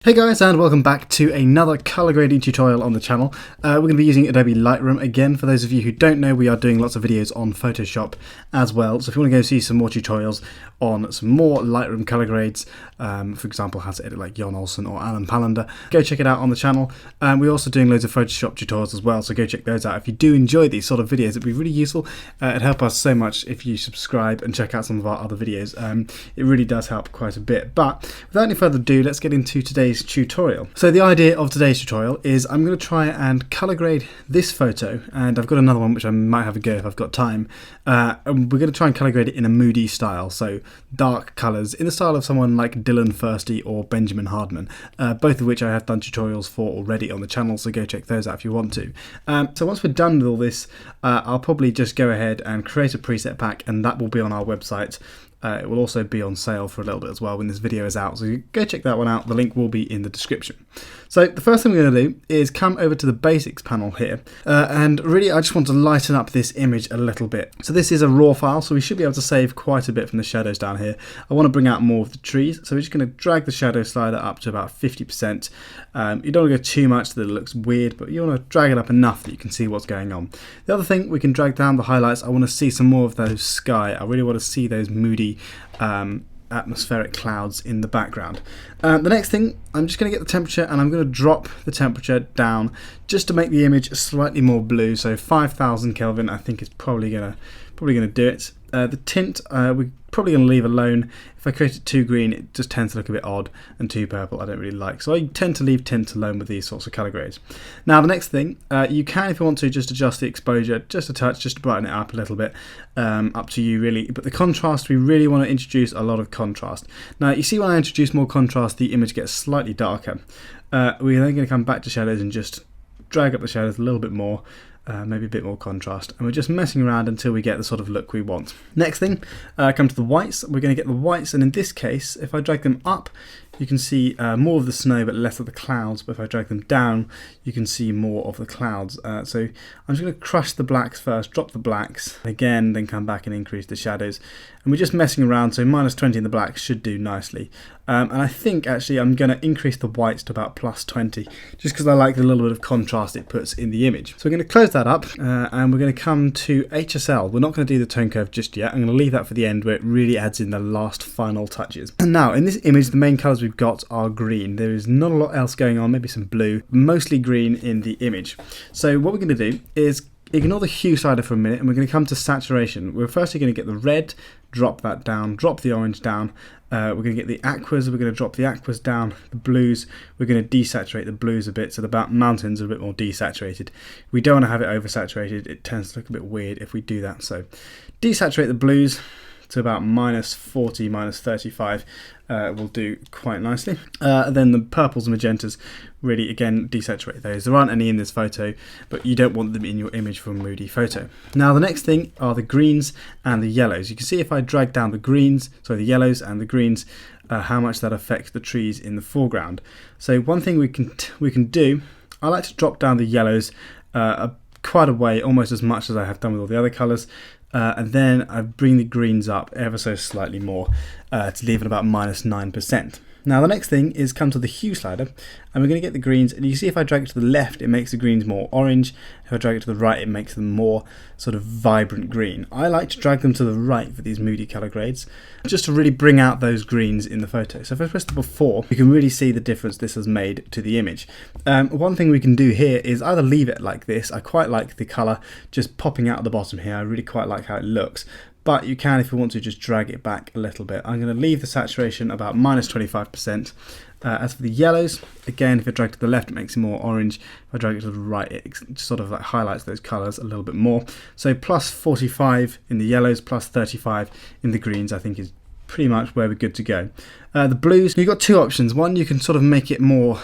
Hey guys, and welcome back to another colour grading tutorial on the channel. We're going to be using Adobe Lightroom again. For those of you who don't know, we are doing lots of videos on Photoshop as well. So if you want to go see some more tutorials on some more Lightroom colour grades, for example how to edit like Jon Olsen or Alan Palander, go check it out on the channel. We're also doing loads of Photoshop tutorials as well, so go check those out. If you do enjoy these sort of videos, it'd be really useful. It'd help us so much if you subscribe and check out some of our other videos. It really does help quite a bit. But without any further ado, let's get into today's tutorial. So the idea of today's tutorial is I'm going to try and colour grade this photo, and I've got another one which I might have a go if I've got time. And we're going to try and colour grade it in a moody style, so dark colours in the style of someone like Fursty or Benjamin Hardman, both of which I have done tutorials for already on the channel, so go check those out if you want to. So once we're done with all this, I'll probably just go ahead and create a preset pack, and that will be on our website. It will also be on sale for a little bit as well when this video is out, so you go check that one out. The link will be in the description. So the first thing we're going to do is come over to the basics panel here, and really I just want to lighten up this image a little bit. So this is a raw file, so we should be able to save quite a bit from the shadows down here. I want to bring out more of the trees, so we're just going to drag the shadow slider up to about 50%. You don't want to go too much that it looks weird, but you want to drag it up enough that you can see what's going on. The other thing, we can drag down the highlights. I want to see some more of those sky. I really want to see those moody atmospheric clouds in the background. The next thing, I'm just going to get the temperature, and I'm going to drop the temperature down just to make the image slightly more blue. So 5,000 Kelvin I think is probably gonna do it. The tint we're probably going to leave alone. If I create it too green, it just tends to look a bit odd, and too purple I don't really like. So I tend to leave tint alone with these sorts of colour grades. Now the next thing, you can, if you want to, just adjust the exposure just a touch, just to brighten it up a little bit. Up to you really. But the contrast, we really want to introduce a lot of contrast. Now you see when I introduce more contrast, the image gets slightly darker. We're then going to come back to shadows and just drag up the shadows a little bit more. Maybe a bit more contrast, and we're just messing around until we get the sort of look we want. Next thing, come to the whites. We're going to get the whites, and in this case, if I drag them up, you can see more of the snow but less of the clouds, but if I drag them down, you can see more of the clouds. So I'm just going to crush the blacks first, drop the blacks, again, then come back and increase the shadows. And we're just messing around, so -20 in the blacks should do nicely. And I think actually I'm going to increase the whites to about +20, just because I like the little bit of contrast it puts in the image. So we're going to close that up, and we're going to come to HSL. We're not going to do the tone curve just yet. I'm going to leave that for the end, where it really adds in the last final touches. And now in this image, the main colours we've got are green. There is not a lot else going on, maybe some blue, mostly green in the image. So what we're going to do is ignore the hue slider for a minute, and we're going to come to saturation. We're firstly going to get the red, drop that down, drop the orange down. We're going to get the aquas, we're going to drop the aquas down. The blues, we're going to desaturate the blues a bit, so the mountains are a bit more desaturated. We don't want to have it oversaturated, it tends to look a bit weird if we do that. So desaturate the blues to about -40, -35 will do quite nicely. Then the purples and magentas, really again desaturate those. There aren't any in this photo, but you don't want them in your image for a moody photo. Now the next thing are the greens and the yellows. You can see if I drag down the yellows and the greens, how much that affects the trees in the foreground. So one thing we can do, I like to drop down the yellows quite a way, almost as much as I have done with all the other colours. And then I bring the greens up ever so slightly more to leave it about -9%. Now the next thing is come to the hue slider, and we're going to get the greens, and you see if I drag it to the left, it makes the greens more orange. If I drag it to the right, it makes them more sort of vibrant green. I like to drag them to the right for these moody colour grades, just to really bring out those greens in the photo. So if I press the before, you can really see the difference this has made to the image. One thing we can do here is either leave it like this. I quite like the colour just popping out at the bottom here. I really quite like how it looks. But you can, if you want to, just drag it back a little bit. I'm going to leave the saturation about -25%. As for the yellows, again, if I drag to the left, it makes it more orange. If I drag it to the right, it sort of like highlights those colours a little bit more. So +45 in the yellows, +35 in the greens, I think is pretty much where we're good to go. The blues, you've got two options. One, you can sort of make it more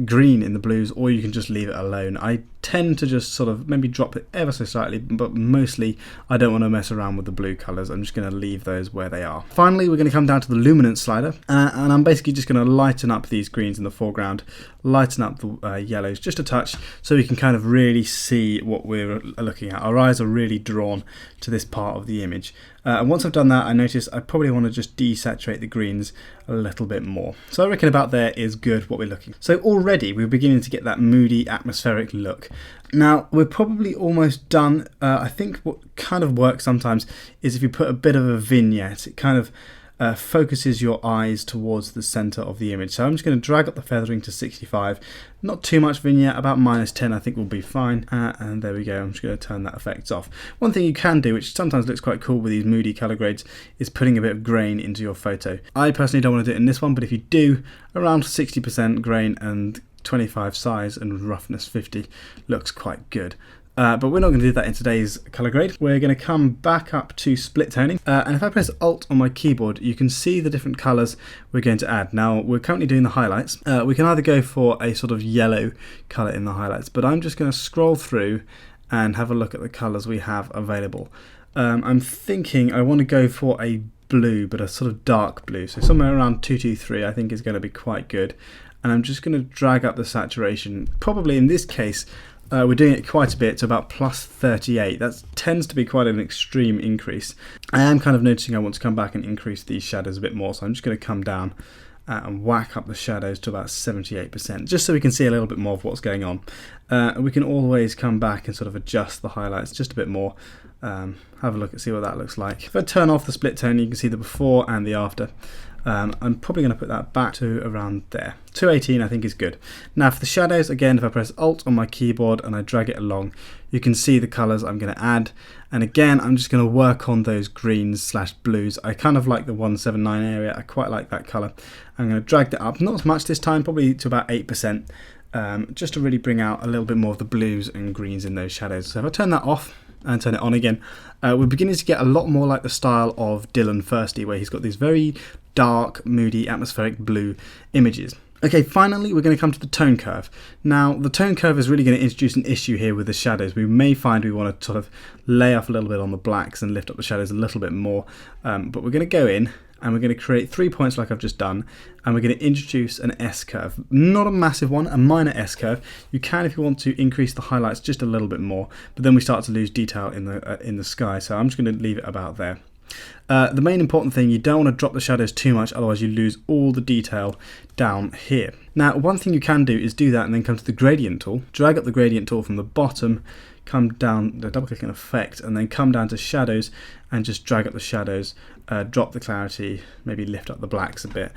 green in the blues, or you can just leave it alone. I tend to just sort of maybe drop it ever so slightly, but mostly I don't want to mess around with the blue colours. I'm just going to leave those where they are. Finally, we're going to come down to the luminance slider, and I'm basically just going to lighten up these greens in the foreground, lighten up the yellows just a touch, so we can kind of really see what we're looking at. Our eyes are really drawn to this part of the image. And once I've done that, I notice I probably want to just desaturate the greens a little bit more. So I reckon about there is good what we're looking. So already we're beginning to get that moody atmospheric look. Now we're probably almost done. I think what kind of works sometimes is if you put a bit of a vignette, it kind of focuses your eyes towards the center of the image. So I'm just going to drag up the feathering to 65, not too much vignette, about -10 I think will be fine, and there we go. I'm just going to turn that effect off. One thing you can do, which sometimes looks quite cool with these moody color grades, is putting a bit of grain into your photo. I personally don't want to do it in this one, but if you do, around 60% grain and 25 size and roughness 50 looks quite good. But we're not going to do that in today's color grade. We're going to come back up to split toning, and if I press Alt on my keyboard, you can see the different colors we're going to add. Now we're currently doing the highlights. We can either go for a sort of yellow color in the highlights, but I'm just going to scroll through and have a look at the colors we have available. I'm thinking I want to go for a blue, but a sort of dark blue, so somewhere around 223 I think is going to be quite good. And I'm just going to drag up the saturation. Probably in this case we're doing it quite a bit to about +38. That tends to be quite an extreme increase. I am kind of noticing I want to come back and increase these shadows a bit more, so I'm just going to come down and whack up the shadows to about 78%, just so we can see a little bit more of what's going on. We can always come back and sort of adjust the highlights just a bit more. Have a look and see what that looks like. If I turn off the split tone, you can see the before and the after. I'm probably going to put that back to around there. 218 I think is good. Now for the shadows, again, if I press Alt on my keyboard and I drag it along, you can see the colours I'm going to add. And again, I'm just going to work on those greens/blues. I kind of like the 179 area. I quite like that colour. I'm going to drag that up, not as much this time, probably to about 8%, just to really bring out a little bit more of the blues and greens in those shadows. So if I turn that off and turn it on again, we're beginning to get a lot more like the style of Fursty, where he's got these very dark, moody, atmospheric blue images. Okay, finally we're going to come to the tone curve. Now the tone curve is really going to introduce an issue here with the shadows. We may find we want to sort of lay off a little bit on the blacks and lift up the shadows a little bit more, but we're going to go in and we're going to create 3 points like I've just done, and we're going to introduce an S-curve. Not a massive one, a minor S-curve. You can, if you want to, increase the highlights just a little bit more, but then we start to lose detail in the sky, so I'm just going to leave it about there. The main important thing, you don't want to drop the shadows too much, otherwise you lose all the detail down here. Now one thing you can do is do that and then come to the gradient tool, drag up the gradient tool from the bottom, come down, double click in effect, and then come down to shadows and just drag up the shadows, drop the clarity, maybe lift up the blacks a bit,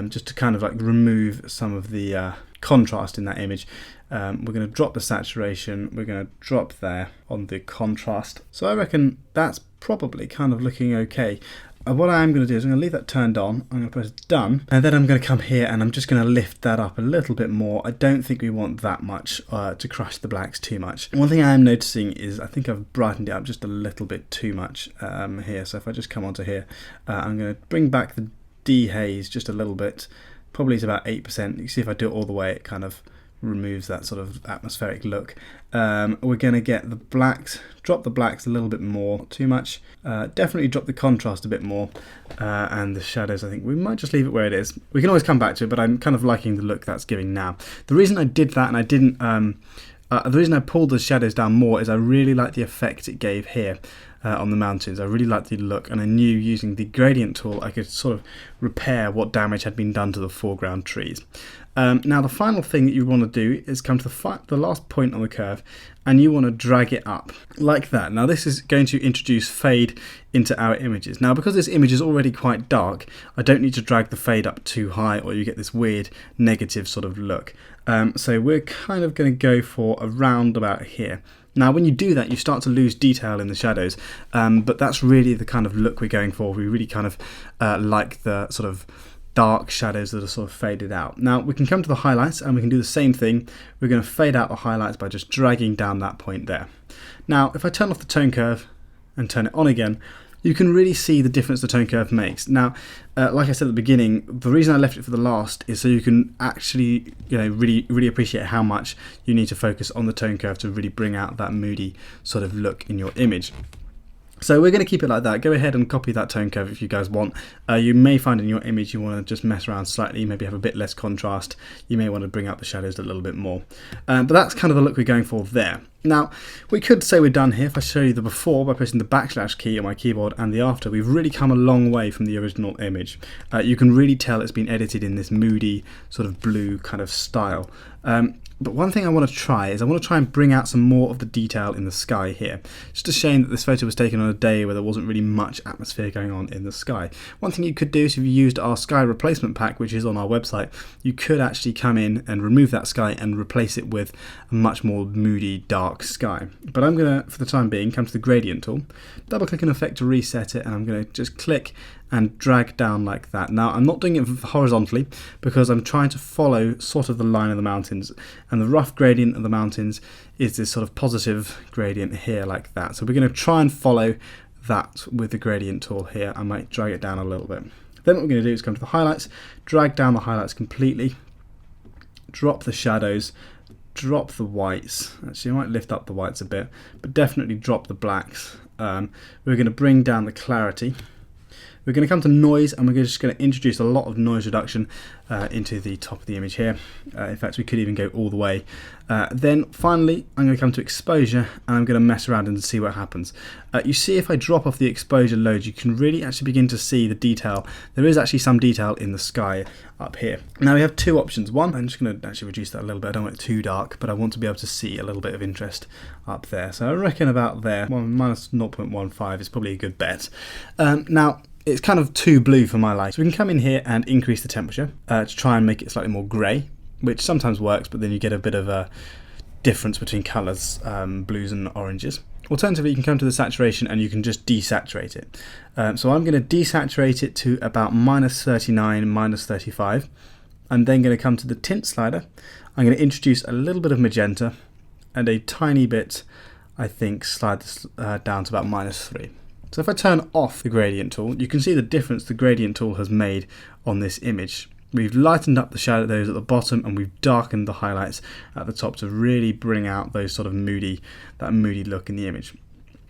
just to kind of like remove some of the contrast in that image. We're going to drop the saturation, we're going to drop there on the contrast. So I reckon that's probably kind of looking okay. What I am going to do is I'm going to leave that turned on, I'm going to press done, and then I'm going to come here and I'm just going to lift that up a little bit more. I don't think we want that much to crush the blacks too much. One thing I am noticing is I think I've brightened it up just a little bit too much here. So if I just come onto here, I'm going to bring back the dehaze just a little bit, probably to about 8%. You can see if I do it all the way, it kind of removes that sort of atmospheric look. We're going to get the blacks, drop the blacks a little bit more, not too much, definitely drop the contrast a bit more, and the shadows I think we might just leave it where it is. We can always come back to it, but I'm kind of liking the look that's giving now. The reason I did that and I didn't, the reason I pulled the shadows down more is I really like the effect it gave here. On the mountains. I really liked the look, and I knew using the gradient tool I could sort of repair what damage had been done to the foreground trees. Now the final thing that you want to do is come to the last point on the curve, and you want to drag it up like that. Now this is going to introduce fade into our images. Now because this image is already quite dark, I don't need to drag the fade up too high or you get this weird negative sort of look. So we're kind of going to go for around about here. Now when you do that, you start to lose detail in the shadows, but that's really the kind of look we're going for. We really kind of like the sort of dark shadows that are sort of faded out. Now we can come to the highlights and we can do the same thing. We're going to fade out the highlights by just dragging down that point there. Now if I turn off the tone curve and turn it on again, you can really see the difference the tone curve makes. Now, like I said at the beginning, the reason I left it for the last is so you can actually, really appreciate how much you need to focus on the tone curve to really bring out that moody sort of look in your image. So we're going to keep it like that. Go ahead and copy that tone curve if you guys want. You may find in your image you want to just mess around slightly, maybe have a bit less contrast. You may want to bring out the shadows a little bit more. But that's kind of the look we're going for there. Now, we could say we're done here. If I show you the before by pressing the backslash key on my keyboard and the after, we've really come a long way from the original image. You can really tell it's been edited in this moody sort of blue kind of style. But one thing I want to try is I want to try and bring out some more of the detail in the sky here. It's just a shame that this photo was taken on a day where there wasn't really much atmosphere going on in the sky. One thing you could do is if you used our sky replacement pack, which is on our website, you could actually come in and remove that sky and replace it with a much more moody, dark sky. But I'm going to, for the time being, come to the gradient tool, double click an effect to reset it, and I'm going to just click and drag down like that. Now I'm not doing it horizontally because I'm trying to follow sort of the line of the mountains, and the rough gradient of the mountains is this sort of positive gradient here like that. So we're going to try and follow that with the gradient tool here. I might drag it down a little bit. Then what we're going to do is come to the highlights, drag down the highlights completely, drop the shadows, drop the whites. Actually I might lift up the whites a bit, but definitely drop the blacks. We're going to bring down the clarity. We're going to come to noise, and we're just going to introduce a lot of noise reduction into the top of the image here. In fact, we could even go all the way. Then finally, I'm going to come to exposure, and I'm going to mess around and see what happens. You see, if I drop off the exposure load, you can really actually begin to see the detail. There is actually some detail in the sky up here. Now we have two options. One, I'm just going to actually reduce that a little bit. I don't want it too dark, but I want to be able to see a little bit of interest up there. So I reckon about there, minus 0.15 is probably a good bet. Now, it's kind of too blue for my liking. So we can come in here and increase the temperature to try and make it slightly more grey, which sometimes works, but then you get a bit of a difference between colours, blues and oranges. Alternatively, you can come to the saturation and you can just desaturate it. So I'm going to desaturate it to about minus 39, minus 35. I'm then going to come to the tint slider. I'm going to introduce a little bit of magenta and a tiny bit, I think, slide this down to about minus 3. So if I turn off the gradient tool, you can see the difference the gradient tool has made on this image. We've lightened up the shadows at the bottom, and we've darkened the highlights at the top to really bring out those sort of moody look in the image.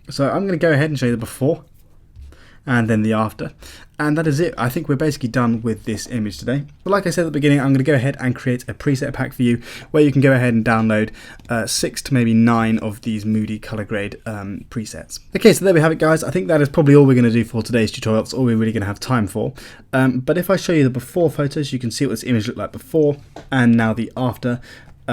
So I'm going to go ahead and show you the before and then the after, and that is it. I think we're basically done with this image today. But like I said at the beginning, I'm going to go ahead and create a preset pack for you where you can go ahead and download 6 to maybe 9 of these moody color grade presets. Okay, so there we have it, guys. I think that is probably all we're going to do for today's tutorial. That's all we're really going to have time for. But if I show you the before photos, you can see what this image looked like before and now the after.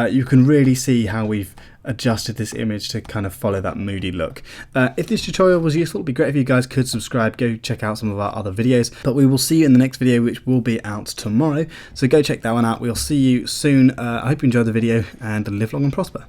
You can really see how we've adjusted this image to kind of follow that moody look. If this tutorial was useful, it'd be great if you guys could subscribe, go check out some of our other videos, but we will see you in the next video, which will be out tomorrow, so go check that one out. We'll see you soon. I hope you enjoyed the video, and live long and prosper.